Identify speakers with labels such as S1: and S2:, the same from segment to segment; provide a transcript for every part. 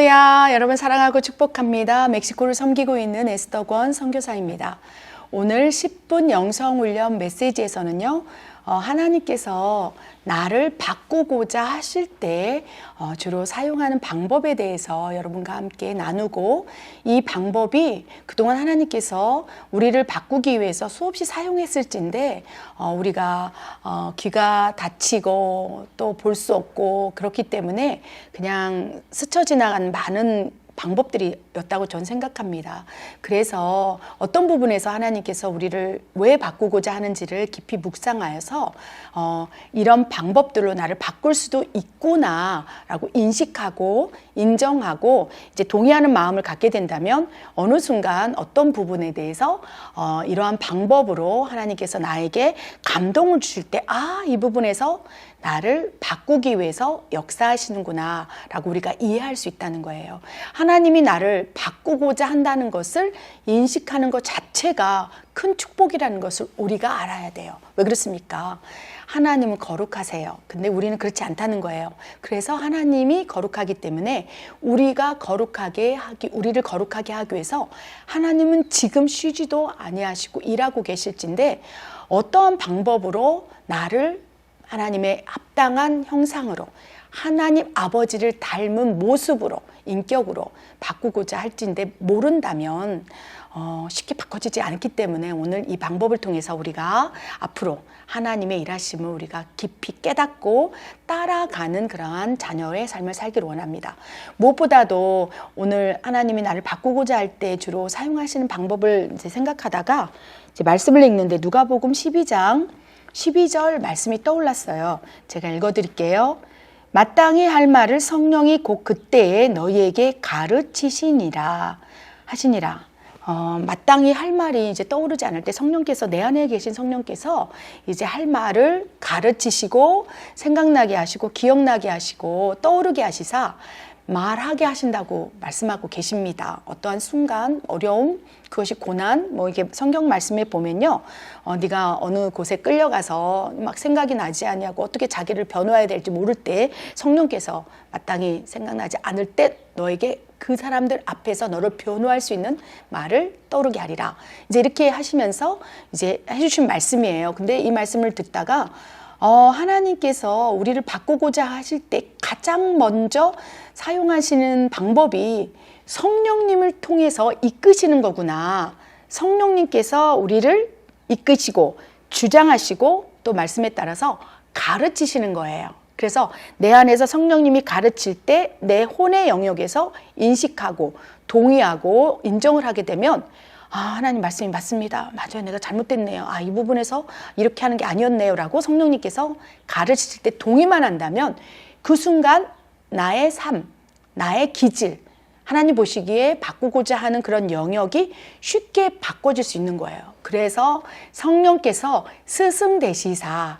S1: 할렐루야, 여러분 사랑하고 축복합니다. 멕시코를 섬기고 있는 에스더 권 선교사입니다. 오늘 10분 영성훈련 메시지에서는요, 하나님께서 나를 바꾸고자 하실 때 주로 사용하는 방법에 대해서 여러분과 함께 나누고, 이 방법이 그동안 하나님께서 우리를 바꾸기 위해서 수없이 사용했을진데 우리가 귀가 다치고 또 볼 수 없고 그렇기 때문에 그냥 스쳐 지나간 많은 방법들이었다고 저는 생각합니다. 그래서 어떤 부분에서 하나님께서 우리를 왜 바꾸고자 하는지를 깊이 묵상하여서 이런 방법들로 나를 바꿀 수도 있구나라고 인식하고 인정하고 이제 동의하는 마음을 갖게 된다면 어느 순간 어떤 부분에 대해서 이러한 방법으로 하나님께서 나에게 감동을 주실 때 이 부분에서 나를 바꾸기 위해서 역사하시는구나 라고 우리가 이해할 수 있다는 거예요. 하나님이 나를 바꾸고자 한다는 것을 인식하는 것 자체가 큰 축복이라는 것을 우리가 알아야 돼요. 왜 그렇습니까? 하나님은 거룩하세요. 근데 우리는 그렇지 않다는 거예요. 그래서 하나님이 거룩하기 때문에 우리를 거룩하게 하기 위해서 하나님은 지금 쉬지도 아니하시고 일하고 계실진데, 어떠한 방법으로 나를 하나님의 합당한 형상으로, 하나님 아버지를 닮은 모습으로, 인격으로 바꾸고자 할진데 모른다면 쉽게 바꿔지지 않기 때문에 오늘 이 방법을 통해서 우리가 앞으로 하나님의 일하심을 우리가 깊이 깨닫고 따라가는 그러한 자녀의 삶을 살기를 원합니다. 무엇보다도 오늘 하나님이 나를 바꾸고자 할 때 주로 사용하시는 방법을 이제 생각하다가 이제 말씀을 읽는데 누가복음 12장 12절 말씀이 떠올랐어요. 제가 읽어드릴게요. 마땅히 할 말을 성령이 곧 그때에 너희에게 가르치시니라 하시니라. 마땅히 할 말이 이제 떠오르지 않을 때 성령께서, 내 안에 계신 성령께서 이제 할 말을 가르치시고 생각나게 하시고 기억나게 하시고 떠오르게 하시사 말하게 하신다고 말씀하고 계십니다. 어떠한 순간, 어려움, 그것이 고난, 이게 성경 말씀에 보면요, 네가 어느 곳에 끌려가서 막 생각이 나지 않냐고 어떻게 자기를 변호해야 될지 모를 때 성령께서 마땅히 생각나지 않을 때 너에게 그 사람들 앞에서 너를 변호할 수 있는 말을 떠오르게 하리라. 이제 이렇게 하시면서 이제 해주신 말씀이에요. 근데 이 말씀을 듣다가 하나님께서 우리를 바꾸고자 하실 때 가장 먼저 사용하시는 방법이 성령님을 통해서 이끄시는 거구나. 성령님께서 우리를 이끄시고 주장하시고 또 말씀에 따라서 가르치시는 거예요. 그래서 내 안에서 성령님이 가르칠 때 내 혼의 영역에서 인식하고 동의하고 인정을 하게 되면 하나님 말씀이 맞습니다. 맞아요. 내가 잘못됐네요. 이 부분에서 이렇게 하는 게 아니었네요. 라고 성령님께서 가르치실 때 동의만 한다면 그 순간 나의 삶, 나의 기질, 하나님 보시기에 바꾸고자 하는 그런 영역이 쉽게 바꿔질 수 있는 거예요. 그래서 성령께서 스승 되시사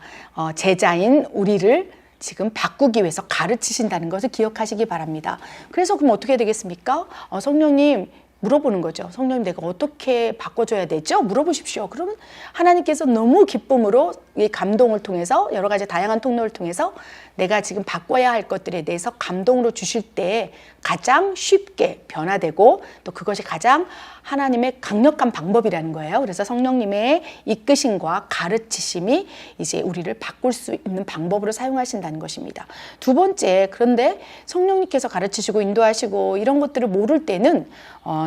S1: 제자인 우리를 지금 바꾸기 위해서 가르치신다는 것을 기억하시기 바랍니다. 그래서 그럼 어떻게 되겠습니까? 성령님 물어보는 거죠. 성령님, 내가 어떻게 바꿔줘야 되죠? 물어보십시오. 그러면 하나님께서 너무 기쁨으로 이 감동을 통해서, 여러 가지 다양한 통로를 통해서 내가 지금 바꿔야 할 것들에 대해서 감동으로 주실 때 가장 쉽게 변화되고 또 그것이 가장 하나님의 강력한 방법이라는 거예요. 그래서 성령님의 이끄심과 가르치심이 이제 우리를 바꿀 수 있는 방법으로 사용하신다는 것입니다. 두 번째, 그런데 성령님께서 가르치시고 인도하시고 이런 것들을 모를 때는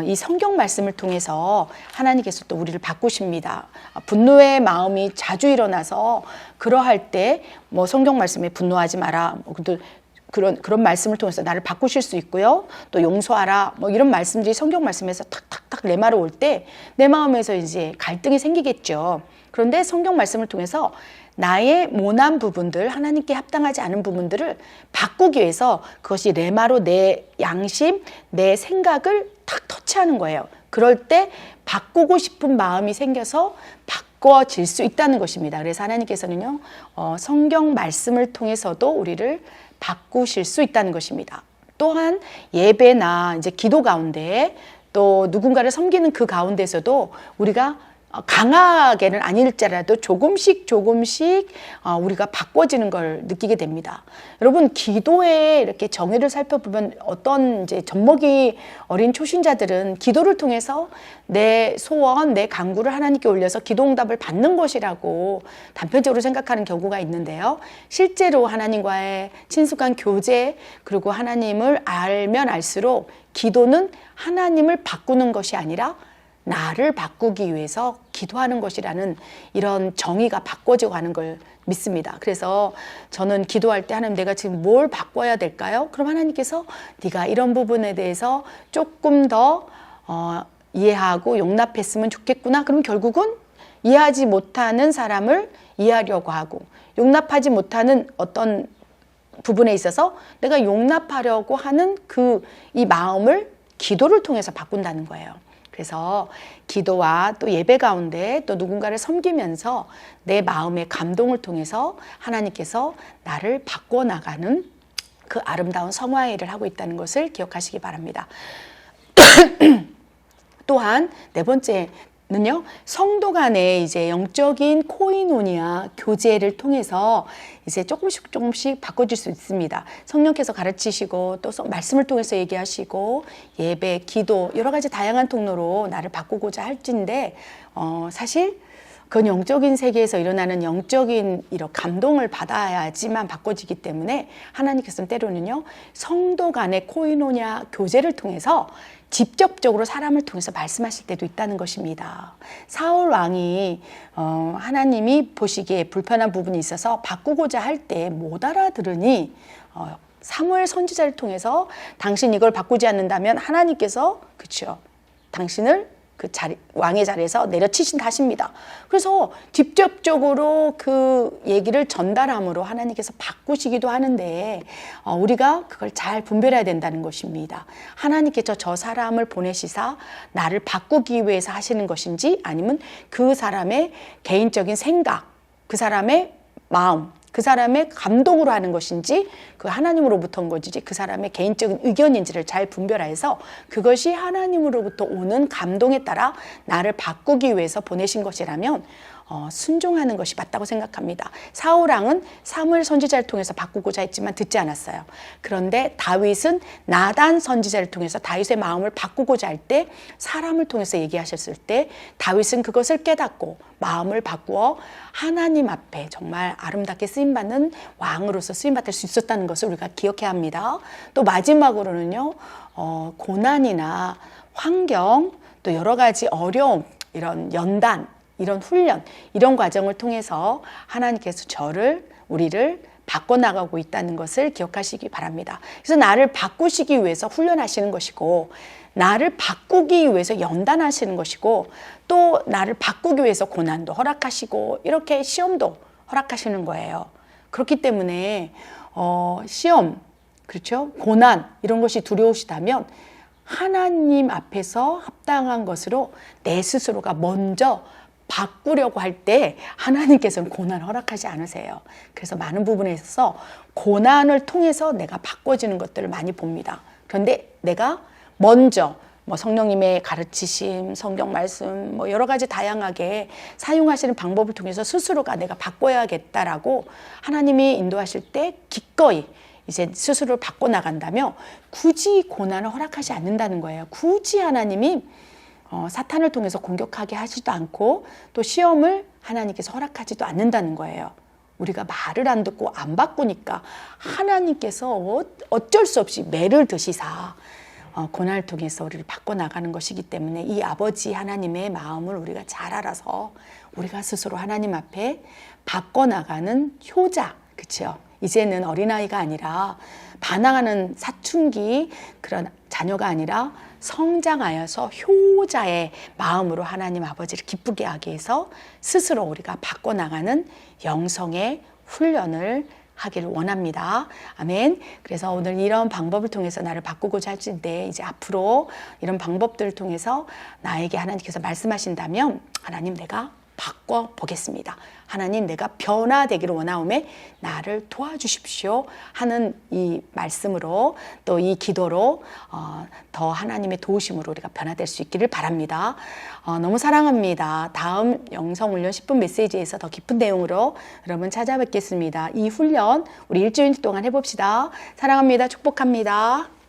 S1: 이 성경 말씀을 통해서 하나님께서 또 우리를 바꾸십니다. 분노의 마음이 자주 일어나서 그러할 때 성경 말씀에 분노하지 마라, 그런 말씀을 통해서 나를 바꾸실 수 있고요. 또 용서하라, 이런 말씀들이 성경 말씀에서 탁탁탁 내 말을 올 때 내 마음에서 이제 갈등이 생기겠죠. 그런데 성경 말씀을 통해서 나의 모난 부분들, 하나님께 합당하지 않은 부분들을 바꾸기 위해서 그것이 레마로 내 양심, 내 생각을 탁 터치하는 거예요. 그럴 때 바꾸고 싶은 마음이 생겨서 바꿔질 수 있다는 것입니다. 그래서 하나님께서는요, 성경 말씀을 통해서도 우리를 바꾸실 수 있다는 것입니다. 또한 예배나 이제 기도 가운데 또 누군가를 섬기는 그 가운데서도 우리가 강하게는 아닐지라도 조금씩 우리가 바꿔지는 걸 느끼게 됩니다. 여러분, 기도에 이렇게 정의를 살펴보면 어떤 이제 젖먹이 어린 초신자들은 기도를 통해서 내 소원, 내 간구를 하나님께 올려서 기도응답을 받는 것이라고 단편적으로 생각하는 경우가 있는데요. 실제로 하나님과의 친숙한 교제, 그리고 하나님을 알면 알수록 기도는 하나님을 바꾸는 것이 아니라 나를 바꾸기 위해서 기도하는 것이라는 이런 정의가 바꿔져 가는 걸 믿습니다. 그래서 저는 기도할 때 하나님, 내가 지금 뭘 바꿔야 될까요? 그럼 하나님께서 네가 이런 부분에 대해서 조금 더 이해하고 용납했으면 좋겠구나. 그럼 결국은 이해하지 못하는 사람을 이해하려고 하고, 용납하지 못하는 어떤 부분에 있어서 내가 용납하려고 하는 이 마음을 기도를 통해서 바꾼다는 거예요. 그래서 기도와 또 예배 가운데 또 누군가를 섬기면서 내 마음의 감동을 통해서 하나님께서 나를 바꿔나가는 그 아름다운 성화의 일을 하고 있다는 것을 기억하시기 바랍니다. 또한 네 번째는요, 성도 간의 이제 영적인 코이노니아 교제를 통해서 이제 조금씩 바꿔줄 수 있습니다. 성령께서 가르치시고 또 말씀을 통해서 얘기하시고 예배, 기도 여러 가지 다양한 통로로 나를 바꾸고자 할진데 사실 그건 영적인 세계에서 일어나는 영적인 이런 감동을 받아야지만 바꿔지기 때문에 하나님께서는 때로는요, 성도 간의 코이노냐 교제를 통해서 직접적으로 사람을 통해서 말씀하실 때도 있다는 것입니다. 사울 왕이 하나님이 보시기에 불편한 부분이 있어서 바꾸고자 할 때 못 알아들으니 사무엘 선지자를 통해서 당신 이걸 바꾸지 않는다면 하나님께서 그렇죠, 당신을 그 왕의 자리에서 내려치신다 하십니다. 그래서 직접적으로 그 얘기를 전달함으로 하나님께서 바꾸시기도 하는데 우리가 그걸 잘 분별해야 된다는 것입니다. 하나님께서 저 사람을 보내시사 나를 바꾸기 위해서 하시는 것인지, 아니면 그 사람의 개인적인 생각, 그 사람의 마음, 그 사람의 감동으로 하는 것인지, 그 하나님으로부터 온 것인지, 그 사람의 개인적인 의견인지를 잘 분별해서 그것이 하나님으로부터 오는 감동에 따라 나를 바꾸기 위해서 보내신 것이라면 순종하는 것이 맞다고 생각합니다. 사울 왕은 사무엘 선지자를 통해서 바꾸고자 했지만 듣지 않았어요. 그런데 다윗은 나단 선지자를 통해서 다윗의 마음을 바꾸고자 할 때, 사람을 통해서 얘기하셨을 때 다윗은 그것을 깨닫고 마음을 바꾸어 하나님 앞에 정말 아름답게 쓰임받는 왕으로서 쓰임받을 수 있었다는 것을 우리가 기억해야 합니다. 또 마지막으로는요, 고난이나 환경, 또 여러 가지 어려움, 이런 연단, 이런 훈련, 이런 과정을 통해서 하나님께서 우리를 바꿔나가고 있다는 것을 기억하시기 바랍니다. 그래서 나를 바꾸시기 위해서 훈련하시는 것이고, 나를 바꾸기 위해서 연단하시는 것이고, 또 나를 바꾸기 위해서 고난도 허락하시고, 이렇게 시험도 허락하시는 거예요. 그렇기 때문에 시험, 그렇죠? 고난, 이런 것이 두려우시다면 하나님 앞에서 합당한 것으로 내 스스로가 먼저 바꾸려고 할 때 하나님께서는 고난을 허락하지 않으세요. 그래서 많은 부분에 있어서 고난을 통해서 내가 바꿔지는 것들을 많이 봅니다. 그런데 내가 먼저 성령님의 가르치심, 성경 말씀, 여러 가지 다양하게 사용하시는 방법을 통해서 스스로가 내가 바꿔야겠다라고 하나님이 인도하실 때 기꺼이 이제 스스로를 바꿔나간다며 굳이 고난을 허락하지 않는다는 거예요. 굳이 하나님이 사탄을 통해서 공격하게 하지도 않고 또 시험을 하나님께서 허락하지도 않는다는 거예요. 우리가 말을 안 듣고 안 바꾸니까 하나님께서 어쩔 수 없이 매를 드시사 고난을 통해서 우리를 바꿔나가는 것이기 때문에 이 아버지 하나님의 마음을 우리가 잘 알아서 우리가 스스로 하나님 앞에 바꿔나가는 효자, 그렇죠? 이제는 어린아이가 아니라 반항하는 사춘기 그런 자녀가 아니라 성장하여서 효자의 마음으로 하나님 아버지를 기쁘게 하기 위해서 스스로 우리가 바꿔나가는 영성의 훈련을 하기를 원합니다. 아멘. 그래서 오늘 이런 방법을 통해서 나를 바꾸고자 하시는데, 이제 앞으로 이런 방법들을 통해서 나에게 하나님께서 말씀하신다면, 하나님 내가 바꿔보겠습니다. 하나님, 내가 변화되기를 원하오매 나를 도와주십시오 하는 이 말씀으로 또 이 기도로 더 하나님의 도우심으로 우리가 변화될 수 있기를 바랍니다. 너무 사랑합니다. 다음 영성훈련 10분 메시지에서 더 깊은 내용으로 여러분 찾아뵙겠습니다. 이 훈련 우리 일주일 동안 해봅시다. 사랑합니다. 축복합니다.